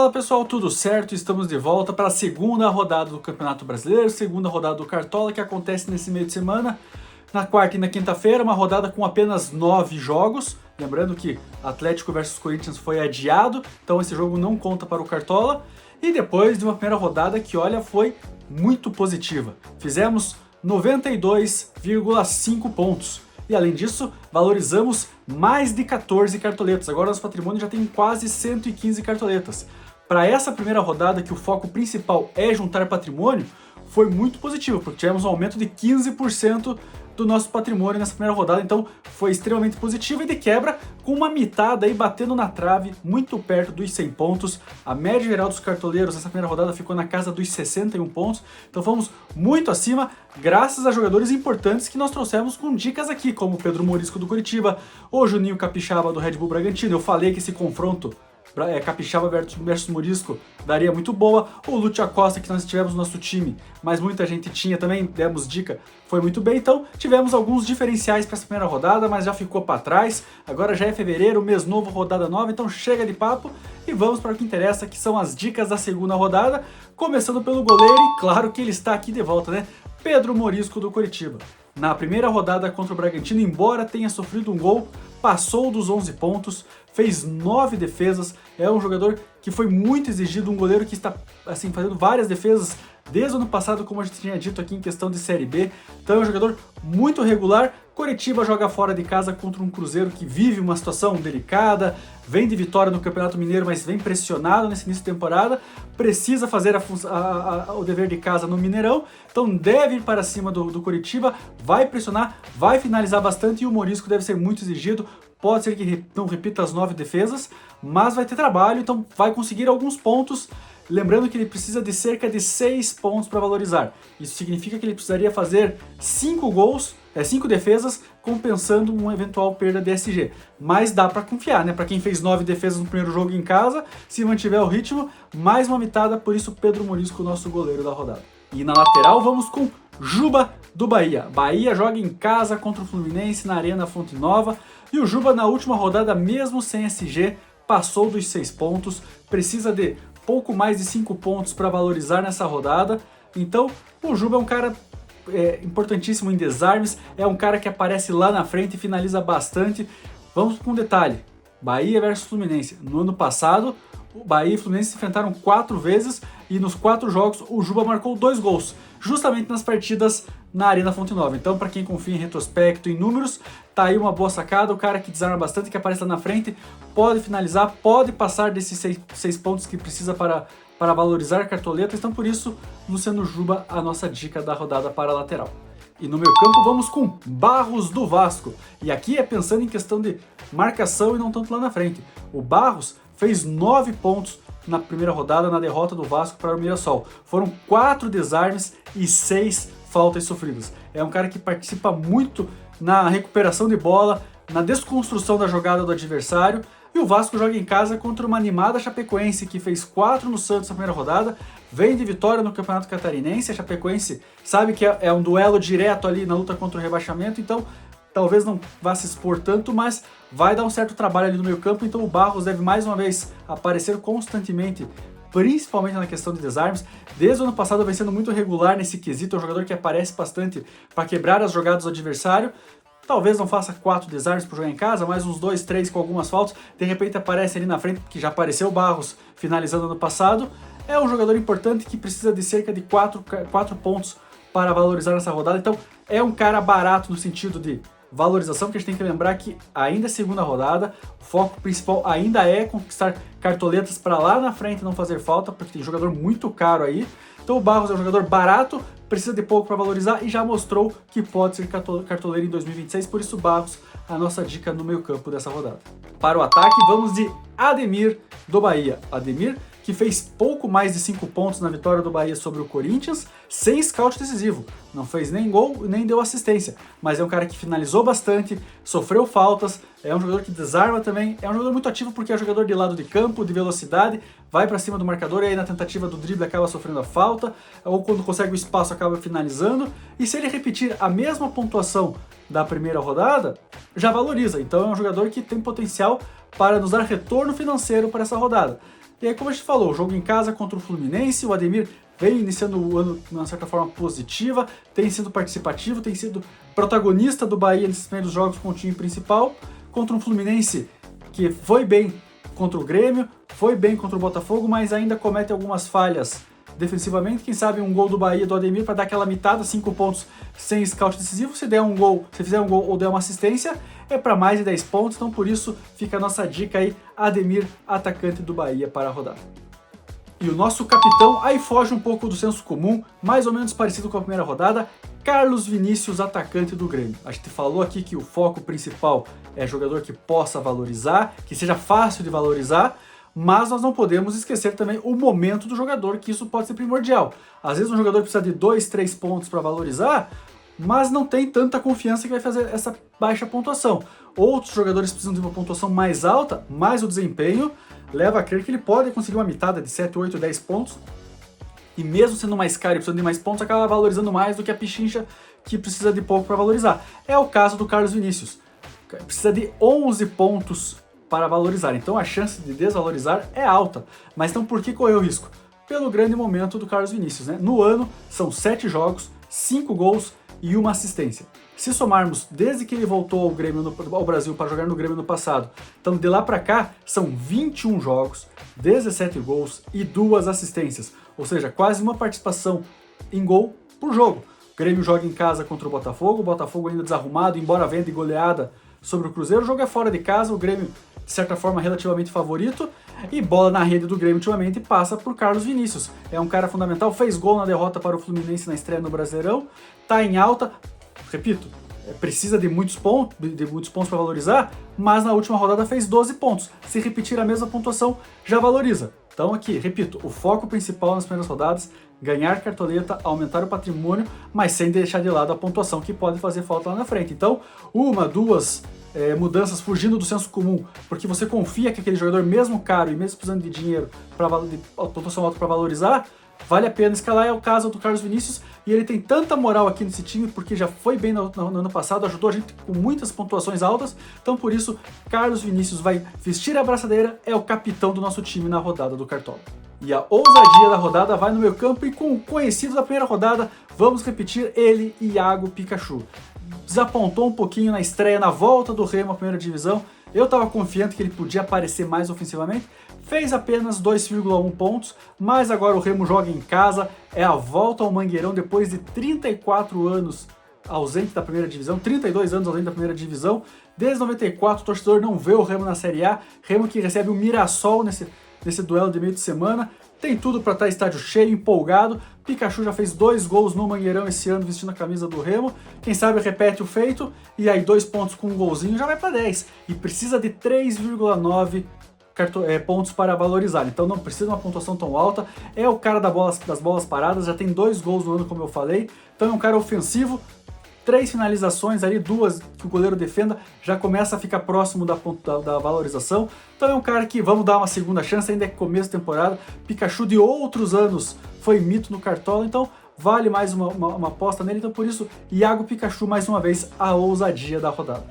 Fala pessoal, tudo certo? Estamos de volta para a segunda rodada do Campeonato Brasileiro, segunda rodada do Cartola que acontece nesse meio de semana, na quarta e na quinta-feira, uma rodada com apenas 9 jogos. Lembrando que Atlético versus Corinthians foi adiado, então esse jogo não conta para o Cartola. E depois de uma primeira rodada que, olha, foi muito positiva. Fizemos 92,5 pontos. E além disso, valorizamos mais de 14 cartoletas. Agora nosso patrimônio já tem quase 115 cartoletas. Para essa primeira rodada, que o foco principal é juntar patrimônio, foi muito positivo, porque tivemos um aumento de 15% do nosso patrimônio nessa primeira rodada, então foi extremamente positivo e de quebra, com uma mitada aí batendo na trave, muito perto dos 100 pontos. A média geral dos cartoleiros nessa primeira rodada ficou na casa dos 61 pontos, então fomos muito acima, graças a jogadores importantes que nós trouxemos com dicas aqui, como o Pedro Morisco do Curitiba, o Juninho Capixaba do Red Bull Bragantino. Eu falei que esse confronto Capixaba versus Morisco daria muito boa. O Lúcio Acosta, que nós tivemos no nosso time, mas muita gente tinha também, demos dica, foi muito bem. Então tivemos alguns diferenciais para essa primeira rodada, mas já ficou para trás. Agora já é fevereiro, mês novo, rodada nova, então chega de papo e vamos para o que interessa, que são as dicas da segunda rodada, começando pelo goleiro, e claro que ele está aqui de volta, né? Pedro Morisco do Curitiba. Na primeira rodada contra o Bragantino, embora tenha sofrido um gol, passou dos 11 pontos, fez 9 defesas, é um jogador que foi muito exigido, um goleiro que está assim fazendo várias defesas desde o ano passado, como a gente tinha dito aqui em questão de Série B, então é um jogador muito regular. Curitiba joga fora de casa contra um Cruzeiro que vive uma situação delicada, vem de vitória no Campeonato Mineiro, mas vem pressionado nesse início de temporada, precisa fazer o dever de casa no Mineirão, então deve ir para cima do Curitiba, vai pressionar, vai finalizar bastante, e o Morisco deve ser muito exigido. Pode ser que não repita as 9 defesas, mas vai ter trabalho, então vai conseguir alguns pontos. Lembrando que ele precisa de cerca de 6 pontos para valorizar. Isso significa que ele precisaria fazer 5 gols, 5 defesas, compensando uma eventual perda de SG. Mas dá para confiar, né? Para quem fez 9 defesas no primeiro jogo em casa, se mantiver o ritmo, mais uma mitada, por isso Pedro Morisco, nosso goleiro da rodada. E na lateral vamos com Juba do Bahia. Bahia joga em casa contra o Fluminense na Arena Fonte Nova. E o Juba, na última rodada, mesmo sem SG, passou dos 6 pontos. Precisa de pouco mais de 5 pontos para valorizar nessa rodada. Então, o Juba é um cara importantíssimo em desarmes. É um cara que aparece lá na frente e finaliza bastante. Vamos com um detalhe. Bahia versus Fluminense. No ano passado, o Bahia e o Fluminense se enfrentaram 4 vezes e nos 4 jogos o Juba marcou 2 gols, justamente nas partidas na Arena Fonte Nova. Então, para quem confia em retrospecto, em números, tá aí uma boa sacada. O cara que desarma bastante, que aparece lá na frente, pode finalizar, pode passar desses 6 pontos que precisa para valorizar cartoletas. Então, por isso, Luciano Juba, a nossa dica da rodada para a lateral. E no meio campo vamos com Barros do Vasco. E aqui é pensando em questão de marcação e não tanto lá na frente. O Barros fez 9 pontos na primeira rodada na derrota do Vasco para o Mirassol. Foram 4 desarmes e 6 faltas sofridas. É um cara que participa muito na recuperação de bola, na desconstrução da jogada do adversário. E o Vasco joga em casa contra uma animada Chapecoense, que fez 4 no Santos na primeira rodada, vem de vitória no Campeonato Catarinense. A Chapecoense sabe que é um duelo direto ali na luta contra o rebaixamento, então talvez não vá se expor tanto, mas vai dar um certo trabalho ali no meio campo. Então o Barros deve mais uma vez aparecer constantemente, principalmente na questão de desarmes. Desde o ano passado vem sendo muito regular nesse quesito, é um jogador que aparece bastante para quebrar as jogadas do adversário. Talvez não faça 4 desarmes por jogar em casa, mas uns 2, 3 com algumas faltas. De repente aparece ali na frente, que já apareceu o Barros finalizando ano passado. É um jogador importante que precisa de cerca de 4 pontos para valorizar nessa rodada. Então é um cara barato no sentido de valorização, porque a gente tem que lembrar que ainda é segunda rodada, o foco principal ainda é conquistar cartoletas para lá na frente não fazer falta, porque tem jogador muito caro aí. Então o Barros é um jogador barato, precisa de pouco para valorizar e já mostrou que pode ser cartoleiro em 2026, por isso Barros, a nossa dica no meio campo dessa rodada. Para o ataque vamos de Ademir do Bahia. Ademir, que fez pouco mais de 5 pontos na vitória do Bahia sobre o Corinthians, sem scout decisivo. Não fez nem gol, nem deu assistência, mas é um cara que finalizou bastante, sofreu faltas, é um jogador que desarma também, é um jogador muito ativo porque é um jogador de lado de campo, de velocidade, vai para cima do marcador e aí na tentativa do drible acaba sofrendo a falta, ou quando consegue o espaço acaba finalizando, e se ele repetir a mesma pontuação da primeira rodada, já valoriza. Então é um jogador que tem potencial para nos dar retorno financeiro para essa rodada. E aí, como a gente falou, o jogo em casa contra o Fluminense, o Ademir vem iniciando o ano de uma certa forma positiva, tem sido participativo, tem sido protagonista do Bahia nesses primeiros jogos com o time principal, contra um Fluminense que foi bem contra o Grêmio, foi bem contra o Botafogo, mas ainda comete algumas falhas defensivamente. Quem sabe um gol do Bahia, do Ademir, para dar aquela mitada, 5 pontos sem scout decisivo. Se der um gol, se fizer um gol ou der uma assistência, é para mais de 10 pontos. Então por isso fica a nossa dica aí, Ademir, atacante do Bahia para a rodada. E o nosso capitão, aí foge um pouco do senso comum, mais ou menos parecido com a primeira rodada, Carlos Vinícius, atacante do Grêmio. A gente falou aqui que o foco principal é jogador que possa valorizar, que seja fácil de valorizar, mas nós não podemos esquecer também o momento do jogador, que isso pode ser primordial. Às vezes um jogador precisa de 2, 3 pontos para valorizar, mas não tem tanta confiança que vai fazer essa baixa pontuação. Outros jogadores precisam de uma pontuação mais alta, mas o desempenho leva a crer que ele pode conseguir uma mitada de 7, 8, 10 pontos, e mesmo sendo mais caro e precisando de mais pontos, acaba valorizando mais do que a pichincha que precisa de pouco para valorizar. É o caso do Carlos Vinícius. Precisa de 11 pontos para valorizar, então a chance de desvalorizar é alta. Mas então por que correr o risco? Pelo grande momento do Carlos Vinícius, né? No ano, são 7 jogos, 5 gols e 1 assistência. Se somarmos desde que ele voltou ao Brasil para jogar no Grêmio no passado, então de lá para cá são 21 jogos, 17 gols e 2 assistências, ou seja, quase uma participação em gol por jogo. O Grêmio joga em casa contra o Botafogo ainda desarrumado, embora venha de goleada sobre o Cruzeiro, o jogo é fora de casa, o Grêmio de certa forma relativamente favorito, e bola na rede do Grêmio ultimamente passa por Carlos Vinícius. É um cara fundamental, fez gol na derrota para o Fluminense na estreia no Brasileirão, tá em alta, repito, precisa de muitos pontos para valorizar, mas na última rodada fez 12 pontos. Se repetir a mesma pontuação, já valoriza. Então aqui, repito, o foco principal nas primeiras rodadas, ganhar cartoleta, aumentar o patrimônio, mas sem deixar de lado a pontuação que pode fazer falta lá na frente. Então, 1, 2 mudanças fugindo do senso comum, porque você confia que aquele jogador, mesmo caro e mesmo precisando de dinheiro, de pontuação alta para valorizar, vale a pena escalar. É o caso do Carlos Vinícius, e ele tem tanta moral aqui nesse time, porque já foi bem no ano passado, ajudou a gente com muitas pontuações altas, então por isso, Carlos Vinícius vai vestir a braçadeira, é o capitão do nosso time na rodada do Cartola. E a ousadia da rodada vai no meio campo, e com o conhecido da primeira rodada, vamos repetir ele, Iago Pikachu. Desapontou um pouquinho na estreia, na volta do Remo à primeira divisão, eu estava confiante que ele podia aparecer mais ofensivamente, fez apenas 2,1 pontos, mas agora o Remo joga em casa, é a volta ao Mangueirão depois de 34 anos ausente da primeira divisão, 32 anos ausente da primeira divisão, desde 94 o torcedor não vê o Remo na Série A, Remo que recebe o Mirassol nesse duelo de meio de semana, tem tudo para estar estádio cheio, empolgado. Pikachu já fez 2 gols no Mangueirão esse ano vestindo a camisa do Remo, quem sabe repete o feito, e aí 2 pontos com um golzinho já vai para 10, e precisa de 3,9 pontos para valorizar, então não precisa de uma pontuação tão alta, é o cara das bolas paradas, já tem 2 gols no ano como eu falei, então é um cara ofensivo, 3 finalizações ali, 2 que o goleiro defenda, já começa a ficar próximo da valorização. Então é um cara que vamos dar uma segunda chance, ainda é começo de temporada. Pikachu de outros anos foi mito no Cartola, então vale mais uma aposta nele. Então por isso, Iago Pikachu mais uma vez a ousadia da rodada.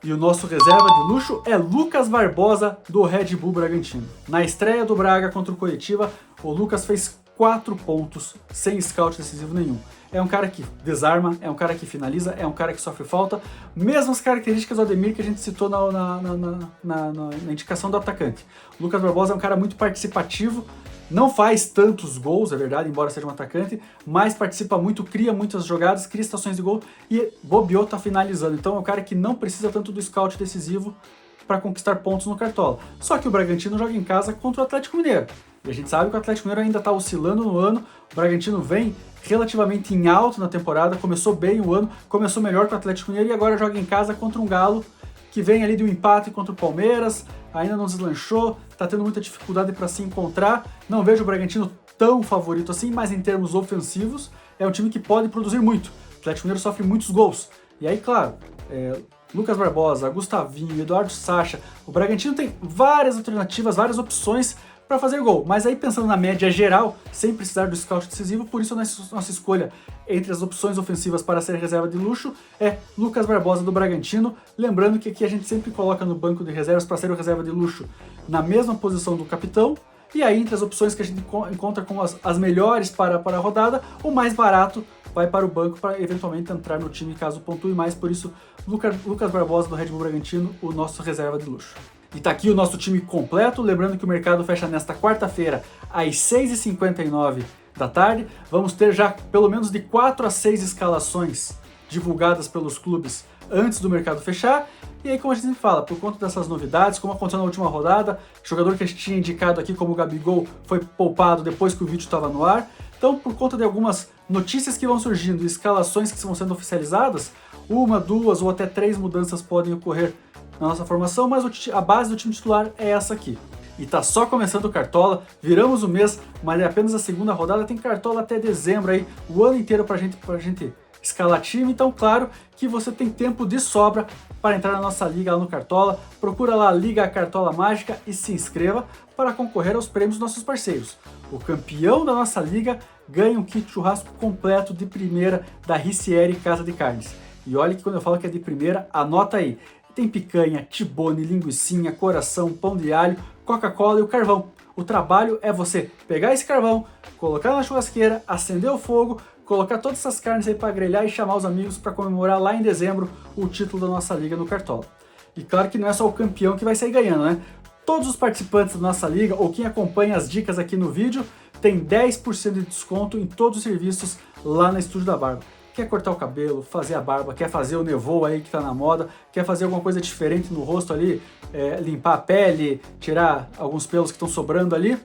E o nosso reserva de luxo é Lucas Barbosa, do Red Bull Bragantino. Na estreia do Braga contra o Coritiba, o Lucas fez 4 pontos sem scout decisivo nenhum. É um cara que desarma, é um cara que finaliza, é um cara que sofre falta. Mesmas características do Ademir que a gente citou na indicação do atacante. O Lucas Barbosa é um cara muito participativo, não faz tantos gols, é verdade, embora seja um atacante, mas participa muito, cria muitas jogadas, cria situações de gol e bobeou tá finalizando. Então é um cara que não precisa tanto do scout decisivo para conquistar pontos no Cartola. Só que o Bragantino joga em casa contra o Atlético Mineiro. E a gente sabe que o Atlético Mineiro ainda está oscilando no ano, o Bragantino vem relativamente em alto na temporada, começou bem o ano, começou melhor que o Atlético Mineiro e agora joga em casa contra um Galo que vem ali de um empate contra o Palmeiras, ainda não deslanchou, está tendo muita dificuldade para se encontrar. Não vejo o Bragantino tão favorito assim, mas em termos ofensivos é um time que pode produzir muito. O Atlético Mineiro sofre muitos gols. E aí, claro, Lucas Barbosa, Gustavinho, Eduardo Sacha, o Bragantino tem várias alternativas, várias opções para fazer gol, mas aí pensando na média geral, sem precisar do scout decisivo, por isso a nossa escolha entre as opções ofensivas para ser reserva de luxo é Lucas Barbosa do Bragantino, lembrando que aqui a gente sempre coloca no banco de reservas para ser o reserva de luxo na mesma posição do capitão, E aí, entre as opções que a gente encontra como as melhores para a rodada, o mais barato vai para o banco para eventualmente entrar no time caso pontue mais. Por isso, Lucas Barbosa do Red Bull Bragantino, o nosso reserva de luxo. E tá aqui o nosso time completo, lembrando que o mercado fecha nesta quarta-feira às 6h59 da tarde. Vamos ter já pelo menos de 4 a 6 escalações divulgadas pelos clubes antes do mercado fechar. E aí, como a gente sempre fala, por conta dessas novidades, como aconteceu na última rodada, jogador que a gente tinha indicado aqui como o Gabigol foi poupado depois que o vídeo estava no ar. Então, por conta de algumas notícias que vão surgindo e escalações que vão sendo oficializadas, 1, 2 ou até 3 mudanças podem ocorrer na nossa formação, mas a base do time titular é essa aqui. E tá só começando o Cartola, viramos o mês, mas é apenas a segunda rodada, tem Cartola até dezembro aí, o ano inteiro pra gente escalar time. Então, claro que você tem tempo de sobra para entrar na nossa liga lá no Cartola. Procura lá a Liga Cartola Mágica e se inscreva para concorrer aos prêmios dos nossos parceiros. O campeão da nossa liga ganha um kit churrasco completo de primeira da Ricieri Casa de Carnes. E olha que quando eu falo que é de primeira, anota aí. Tem picanha, tibone, linguicinha, coração, pão de alho, Coca-Cola e o carvão. O trabalho é você pegar esse carvão, colocar na churrasqueira, acender o fogo, colocar todas essas carnes aí para grelhar e chamar os amigos para comemorar lá em dezembro o título da nossa liga no Cartola. E claro que não é só o campeão que vai sair ganhando, né? Todos os participantes da nossa liga ou quem acompanha as dicas aqui no vídeo tem 10% de desconto em todos os serviços lá na Estúdio da Barba. Quer cortar o cabelo, fazer a barba, quer fazer o nevô aí que tá na moda, quer fazer alguma coisa diferente no rosto ali, limpar a pele, tirar alguns pelos que estão sobrando ali,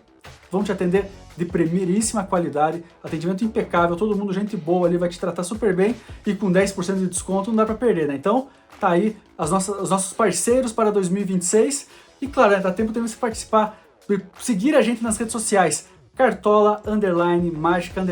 vão te atender de primeiríssima qualidade, atendimento impecável, todo mundo gente boa ali, vai te tratar super bem e com 10% de desconto não dá para perder, né? Então tá aí os nossos parceiros para 2026 e claro, né, dá tempo de você participar, seguir a gente nas redes sociais, Cartola, Mágica,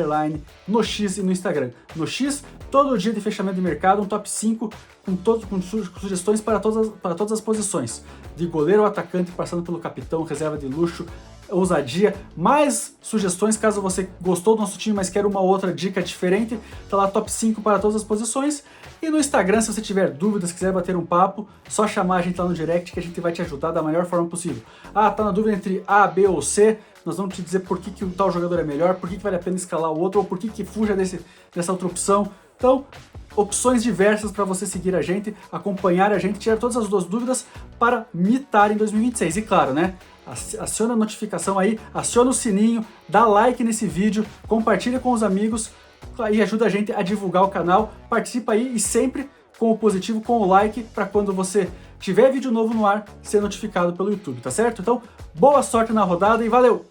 no X e no Instagram. No X, todo dia de fechamento de mercado, um top 5 com sugestões para todas as posições. De goleiro ao atacante, passando pelo capitão, reserva de luxo, ousadia. Mais sugestões, caso você gostou do nosso time, mas quer uma outra dica diferente, tá lá top 5 para todas as posições. E no Instagram, se você tiver dúvidas, quiser bater um papo, só chamar a gente lá no direct que a gente vai te ajudar da melhor forma possível. Ah, tá na dúvida entre A, B ou C? Nós vamos te dizer por que o tal jogador é melhor, por que vale a pena escalar o outro, ou por que fuja dessa outra opção. Então, opções diversas para você seguir a gente, acompanhar a gente, tirar todas as duas dúvidas para mitar em 2026. E claro, né? Aciona a notificação aí, aciona o sininho, dá like nesse vídeo, compartilha com os amigos e ajuda a gente a divulgar o canal. Participa aí e sempre com o positivo, com o like, para quando você tiver vídeo novo no ar, ser notificado pelo YouTube, tá certo? Então, boa sorte na rodada e valeu!